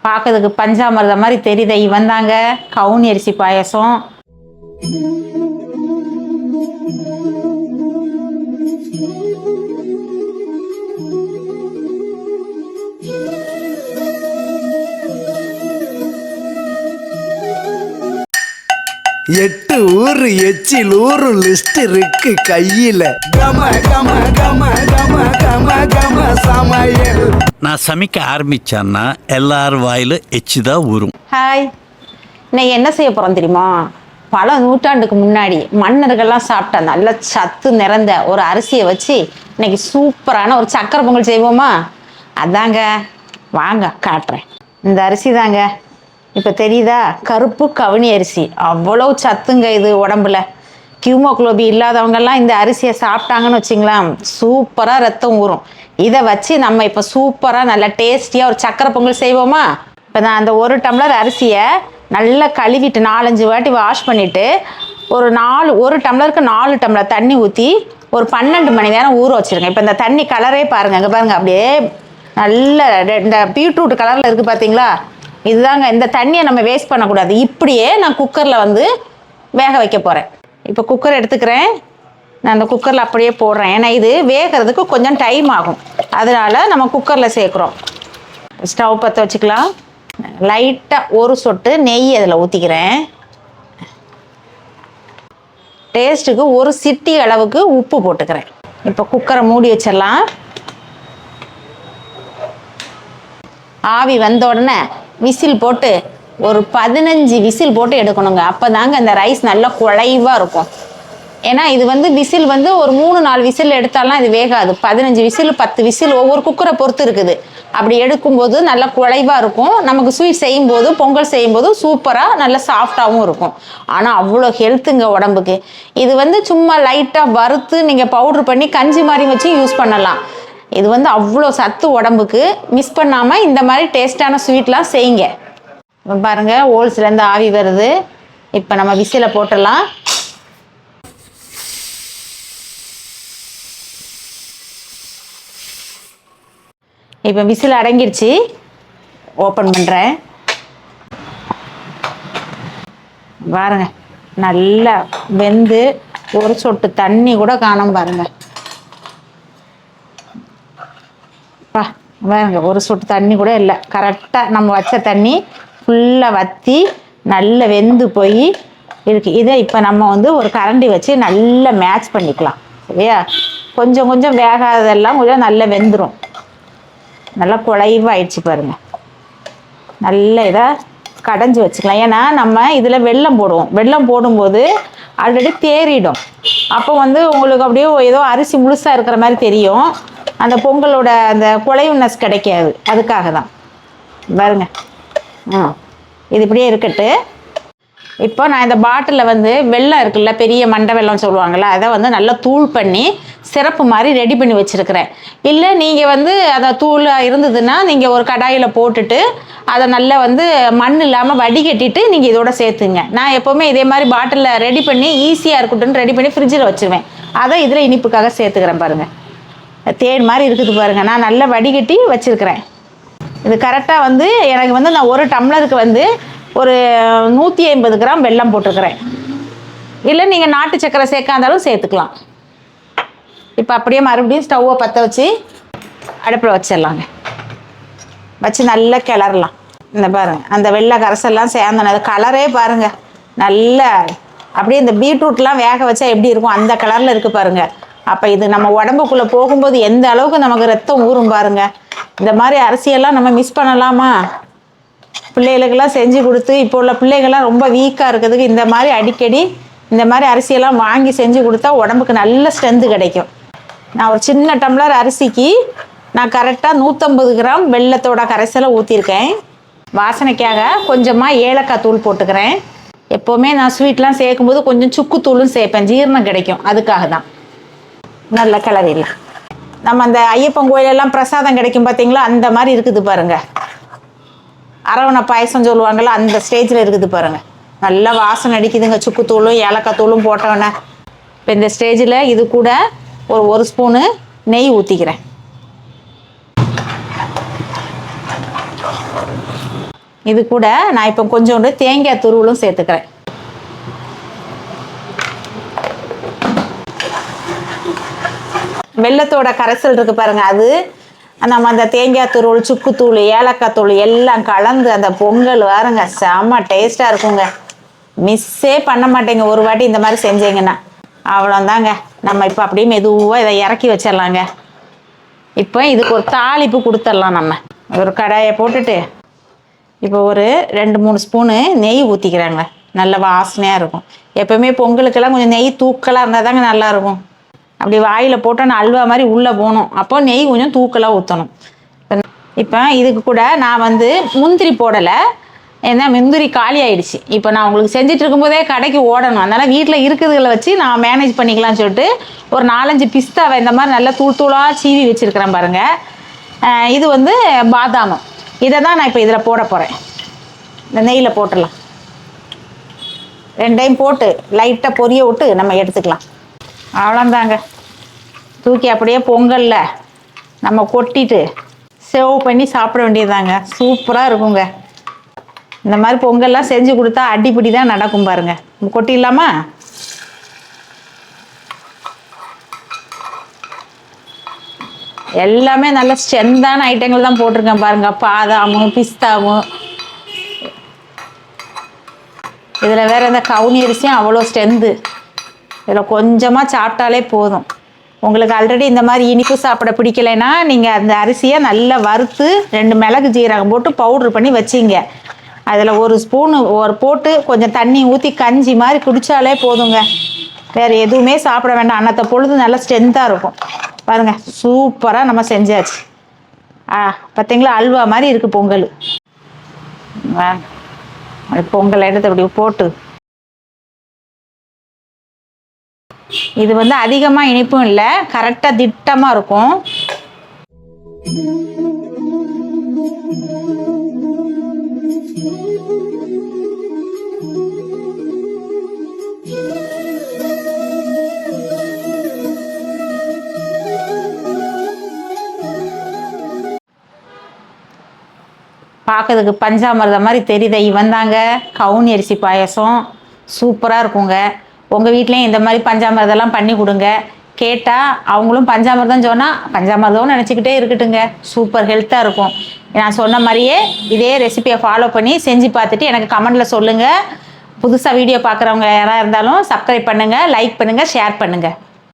பார்க்கறதுக்கு பஞ்சாமிர்தம் மாதிரி தெரியுது. இவன் தாங்க கவுனி அரிசி பாயசம். எட்டு ஊரு எச்சில் ஊரு லிஸ்ட் இருக்கு கையில. கம கம கம கம கம கம சமையல். நான் சமைக்க ஆரம்பிச்சேன்னா எல்லார் வாயிலும் எச்சு தான் ஊறும். ஹாய், இன்னைக்கு என்ன செய்ய போகிறோம் தெரியுமா? பல நூற்றாண்டுக்கு முன்னாடி மன்னர்கள்லாம் சாப்பிட்ட நல்ல சத்து நிறைந்த ஒரு அரிசியை வச்சு இன்னைக்கு சூப்பரான ஒரு சக்கரை பொங்கல் செய்வோமா? அதாங்க, வாங்க காட்டுறேன். இந்த அரிசி தாங்க, இப்போ தெரியுதா? கருப்பு கவுனி அரிசி. அவ்வளோ சத்துங்க இது உடம்புல. ஹீமோகுளோபி இல்லாதவங்கெல்லாம் இந்த அரிசியை சாப்பிட்டாங்கன்னு வச்சிங்களேன், சூப்பராக ரத்தம் ஊறும். இதை வச்சு நம்ம இப்போ சூப்பராக நல்லா டேஸ்டியாக ஒரு சக்கரை பொங்கல் செய்வோமா? இப்போ நான் அந்த 1 டம்ளர் அரிசியை நல்லா கழுவிட்டு 4-5 வாட்டி வாஷ் பண்ணிவிட்டு ஒரு டம்ளருக்கு 4 டம்ளர் தண்ணி ஊற்றி ஒரு 12 மணி நேரம் ஊற வச்சுருங்க. இப்போ இந்த தண்ணி கலரே பாருங்கள், இங்கே பாருங்கள், அப்படியே நல்ல இந்த பீட்ரூட் கலரில் இருக்குது பார்த்தீங்களா? இதுதாங்க. இந்த தண்ணியை நம்ம வேஸ்ட் பண்ணக்கூடாது. இப்படியே நான் குக்கரில் வந்து வேக வைக்க போகிறேன். இப்போ குக்கர் எடுத்துக்கிறேன். நான் அந்த குக்கரில் அப்படியே போடுறேன். ஏன்னா இது வேகிறதுக்கு கொஞ்சம் டைம் ஆகும், அதனால் நம்ம குக்கரில் சேர்க்குறோம். ஸ்டவ் பற்ற வச்சுக்கலாம். லைட்டாக ஒரு சொட்டு நெய் அதில் ஊற்றிக்கிறேன். டேஸ்ட்டுக்கு ஒரு சிட்டி அளவுக்கு உப்பு போட்டுக்கிறேன். இப்போ குக்கரை மூடி வச்சிடலாம். ஆவி வந்த உடனே விசில் போட்டு ஒரு 15 விசில் போட்டு எடுக்கணுங்க. அப்போ தாங்க இந்த ரைஸ் நல்லா குழைவாக இருக்கும். ஏன்னா இது வந்து விசில் வந்து ஒரு 3-4 விசில் எடுத்தாலாம் இது வேகாது. 15 விசில் 10 விசில் ஒவ்வொரு குக்கரை பொறுத்து இருக்குது. அப்படி எடுக்கும்போது நல்லா குழைவாக இருக்கும். நமக்கு ஸ்வீட் செய்யும்போது, பொங்கல் செய்யும்போது சூப்பராக நல்லா சாஃப்டாகவும் இருக்கும். ஆனால் அவ்வளோ ஹெல்த்துங்க உடம்புக்கு. இது வந்து சும்மா லைட்டாக வறுத்து நீங்கள் பவுட்ரு பண்ணி கஞ்சி மாதிரி வச்சு யூஸ் பண்ணலாம். இது வந்து அவ்வளோ சத்து உடம்புக்கு. மிஸ் பண்ணாமல் இந்த மாதிரி டேஸ்டான ஸ்வீட்லாம் செய்யுங்க. இப்போ பாருங்கள், ஹோல்ஸ்லேருந்து ஆவி வருது. இப்போ நம்ம விசிலை போட்டுடலாம். இப்போ விசில் அடங்கிடுச்சு. ஓப்பன் பண்ணுறேன். பாருங்கள், நல்லா வெந்து ஒரு சொட்டு தண்ணி கூட காணோம் பாருங்கள். பாருங்க, ஒரு சொட்டு தண்ணி கூட இல்லை. கரெக்டாக நம்ம வச்ச தண்ணி ஃபுல்லாக வற்றி நல்லா வெந்து போய் இருக்கு. இதை இப்போ நம்ம வந்து ஒரு கரண்டி வச்சு நல்லா மேட்ச் பண்ணிக்கலாம். சரியா? கொஞ்சம் கொஞ்சம் வேகாததெல்லாம் கொஞ்சம் நல்லா வெந்துடும். நல்லா குழைவாயிடுச்சு பாருங்கள். நல்ல இதை கடைஞ்சி வச்சுக்கலாம். ஏன்னா நம்ம இதில் வெல்லம் போடுவோம். வெல்லம் போடும்போது ஆல்ரெடி தேறிடும். அப்போ வந்து உங்களுக்கு அப்படியே ஏதோ அரிசி முழுசாக இருக்கிற மாதிரி தெரியும். அந்த பொங்கலோட அந்த குழைவுனஸ் கிடைக்காது. அதுக்காக தான் பாருங்க. இது இப்படியே இருக்கட்டு. இப்போ நான் இந்த பாட்டிலில் வந்து வெல்லம் இருக்குல்ல, பெரிய மண்டை வெல்லம் சொல்லுவாங்கள்ல, அதை வந்து நல்லா தூள் பண்ணி சிரப்பு மாதிரி ரெடி பண்ணி வச்சுருக்கிறேன். இல்லை நீங்கள் வந்து அதை தூளாக இருந்ததுன்னா நீங்கள் ஒரு கடாயில் போட்டுட்டு அதை நல்லா வந்து மண் இல்லாமல் வடிகட்டிட்டு நீங்கள் இதோட சேர்த்துங்க. நான் எப்போவுமே இதே மாதிரி பாட்டிலில் ரெடி பண்ணி ஈஸியாக இருக்கட்டும்னு ரெடி பண்ணி ஃப்ரிட்ஜில் வச்சுருவேன். அதை இதில் இனிப்புக்காக சேர்த்துக்கிறேன். பாருங்கள், தேன் மாதிரி இருக்குது பாருங்கள். நான் நல்லா வடிகட்டி வச்சுருக்கிறேன். இது கரெக்டாக வந்து எனக்கு வந்து நான் ஒரு டம்ளருக்கு வந்து ஒரு 150 கிராம் வெல்லம் போட்டிருக்கிறேன். இல்லை நீங்கள் நாட்டு சக்கரை சேர்க்காந்தாலும் சேர்த்துக்கலாம். இப்போ அப்படியே மறுபடியும் ஸ்டவ்வை பற்ற வச்சு அடுப்பில் வச்சிடலாங்க. வச்சு நல்லா கிளறலாம். இந்த பாருங்கள், அந்த வெள்ளை கரைசல்லாம் சேர்ந்தனது கலரே பாருங்கள். நல்லா அப்படியே இந்த பீட்ரூட்லாம் வேக வச்சா எப்படி இருக்கும் அந்த கலரில் இருக்குது பாருங்கள். அப்போ இது நம்ம உடம்புக்குள்ளே போகும்போது எந்த அளவுக்கு நமக்கு ரத்தம் ஊறும் பாருங்கள். இந்த மாதிரி அரிசியெல்லாம் நம்ம மிஸ் பண்ணலாமா? பிள்ளைகளுக்கெல்லாம் செஞ்சு கொடுத்து, இப்போ உள்ள பிள்ளைகள்லாம் ரொம்ப வீக்காக இருக்கிறதுக்கு இந்த மாதிரி அடிக்கடி இந்த மாதிரி அரிசியெல்லாம் வாங்கி செஞ்சு கொடுத்தா உடம்புக்கு நல்ல ஸ்ட்ரென்த்து கிடைக்கும். நான் ஒரு சின்ன டம்ளர் அரிசிக்கு நான் கரெக்டாக 150 கிராம் வெல்லத்தோட கரைசலை ஊற்றிருக்கேன். வாசனைக்காக கொஞ்சமாக ஏலக்காய் தூள் போட்டுக்கிறேன். எப்போவுமே நான் ஸ்வீட்லாம் சேர்க்கும்போது கொஞ்சம் சுக்கு தூளும் சேர்ப்பேன், ஜீரணம் கிடைக்கும். அதுக்காக தான். நல்ல கிளறிடலாம். நம்ம அந்த ஐயப்பன் கோயிலெல்லாம் பிரசாதம் கிடைக்கும் பார்த்தீங்களா, அந்த மாதிரி இருக்குது பாருங்கள். அரவணை பாயசம் சொல்லுவாங்கள்ல, அந்த ஸ்டேஜில் இருக்குது பாருங்கள். நல்லா வாசனை அடிக்குதுங்க, சுக்குத்தூளும் ஏலக்காய் தூளும் போட்டோன்னே. இப்போ இந்த ஸ்டேஜில் இது கூட ஒரு ஸ்பூனு நெய் ஊற்றிக்கிறேன். இது கூட நான் இப்போ கொஞ்சோண்டு தேங்காய் துருவலும் சேர்த்துக்கிறேன். வெல்லத்தோட கரைசல் இருக்குது பாருங்கள், அது நம்ம அந்த தேங்காய் துருவல், சுக்குத்தூள், ஏலக்காய் தூள் எல்லாம் கலந்து அந்த பொங்கல் வாருங்க செம்ம டேஸ்ட்டாக இருக்குங்க. மிஸ்ஸே பண்ண மாட்டேங்க ஒரு வாட்டி இந்த மாதிரி செஞ்சீங்கன்னா. அவ்வளோந்தாங்க. நம்ம இப்போ அப்படியே மெதுவாக இதை இறக்கி வச்சிடலாங்க. இப்போ இதுக்கு ஒரு தாளிப்பு கொடுத்துடலாம். நம்ம ஒரு கடாயை போட்டுட்டு இப்போ ஒரு 2-3 ஸ்பூனு நெய் ஊற்றிக்கிறாங்க. நல்ல வாசனையாக இருக்கும். எப்போவுமே பொங்கலுக்கெல்லாம் கொஞ்சம் நெய் தூக்கலாக இருந்தால் தாங்க நல்லாயிருக்கும். அப்படி வாயில் போட்டால் நான் அல்வா மாதிரி உள்ளே போகணும். அப்போ நெய் கொஞ்சம் தூக்கலாக ஊற்றணும். இப்போ இதுக்கு கூட நான் வந்து முந்திரி போடலை, ஏன்னா முந்திரி காலி ஆகிடுச்சு. இப்போ நான் உங்களுக்கு செஞ்சுட்டு இருக்கும்போதே கடைக்கு ஓடணும். அதனால் வீட்டில் இருக்குதுகளை வச்சு நான் மேனேஜ் பண்ணிக்கலாம்னு சொல்லிட்டு ஒரு 4-5 பிஸ்தாவை இந்த மாதிரி நல்லா தூளாக சீவி வச்சுருக்கிறேன் பாருங்கள். இது வந்து பாதாமும். இதை தான் நான் இப்போ இதில் போட போகிறேன். இந்த நெய்யில் போட்டுடலாம். 2 டைம் போட்டு லைட்டாக பொரிய விட்டு நம்ம எடுத்துக்கலாம். அவ்வளோந்தாங்க. தூக்கி அப்படியே பொங்கலில் நம்ம கொட்டிட்டு சேவ் பண்ணி சாப்பிட வேண்டியதாங்க. சூப்பராக இருக்குங்க. இந்த மாதிரி பொங்கல்லாம் செஞ்சு கொடுத்தா அடிப்படி தான் நடக்கும் பாருங்க. கொட்டிடலாமா? எல்லாமே நல்ல ஸ்ட்ரென்த்தான ஐட்டங்கள் தான் போட்டிருக்கேன் பாருங்க. பாதாமும் பிஸ்தாவும், இதில் வேற இந்த கவுனி அரிசியும் அவ்வளோ ஸ்ட்ரென்த்து. இதில் கொஞ்சமாக சாப்பிட்டாலே போதும். உங்களுக்கு ஆல்ரெடி இந்த மாதிரி இனிப்பு சாப்பிட பிடிக்கலைன்னா நீங்கள் அந்த அரிசியை நல்லா வறுத்து 2 மிளகு ஜீரகம் போட்டு பவுட்ரு பண்ணி வச்சிங்க. அதில் 1 ஸ்பூனு போட்டு கொஞ்சம் தண்ணி ஊற்றி கஞ்சி மாதிரி குடித்தாலே போதுங்க. வேறு எதுவுமே சாப்பிட வேண்டாம். அன்னத்தை பொழுது நல்லா ஸ்ட்ரென்த்தாக இருக்கும் பாருங்கள். சூப்பராக நம்ம செஞ்சாச்சு. பார்த்தீங்களா, அல்வா மாதிரி இருக்குது பொங்கல். பொங்கல் எடுத்து அப்படி போட்டு, இது வந்து அதிகமாக இனிப்பும் இல்லை, கரெக்டாக திட்டமாக இருக்கும். பார்க்கறதுக்கு பஞ்சாமிர்தம் மாதிரி தெரியுது. இவன் தாங்க கவுனி அரிசி பாயசம். சூப்பராக இருக்குங்க. உங்கள் வீட்லேயும் இந்த மாதிரி பஞ்சாமிர்தம்லாம் பண்ணி கொடுங்க. கேட்டால் அவங்களும் பஞ்சாமிர்தம் சொன்னால் பஞ்சாமிர்தம்னு நினச்சிக்கிட்டே இருக்கட்டுங்க. சூப்பர் ஹெல்த்தாக இருக்கும். நான் சொன்ன மாதிரியே இதே ரெசிபியை ஃபாலோ பண்ணி செஞ்சு பார்த்துட்டு எனக்கு கமெண்டில் சொல்லுங்கள். புதுசாக வீடியோ பார்க்குறவங்க யாராக இருந்தாலும் சப்ஸ்கிரைப் பண்ணுங்கள், லைக் பண்ணுங்கள், ஷேர் பண்ணுங்கள்.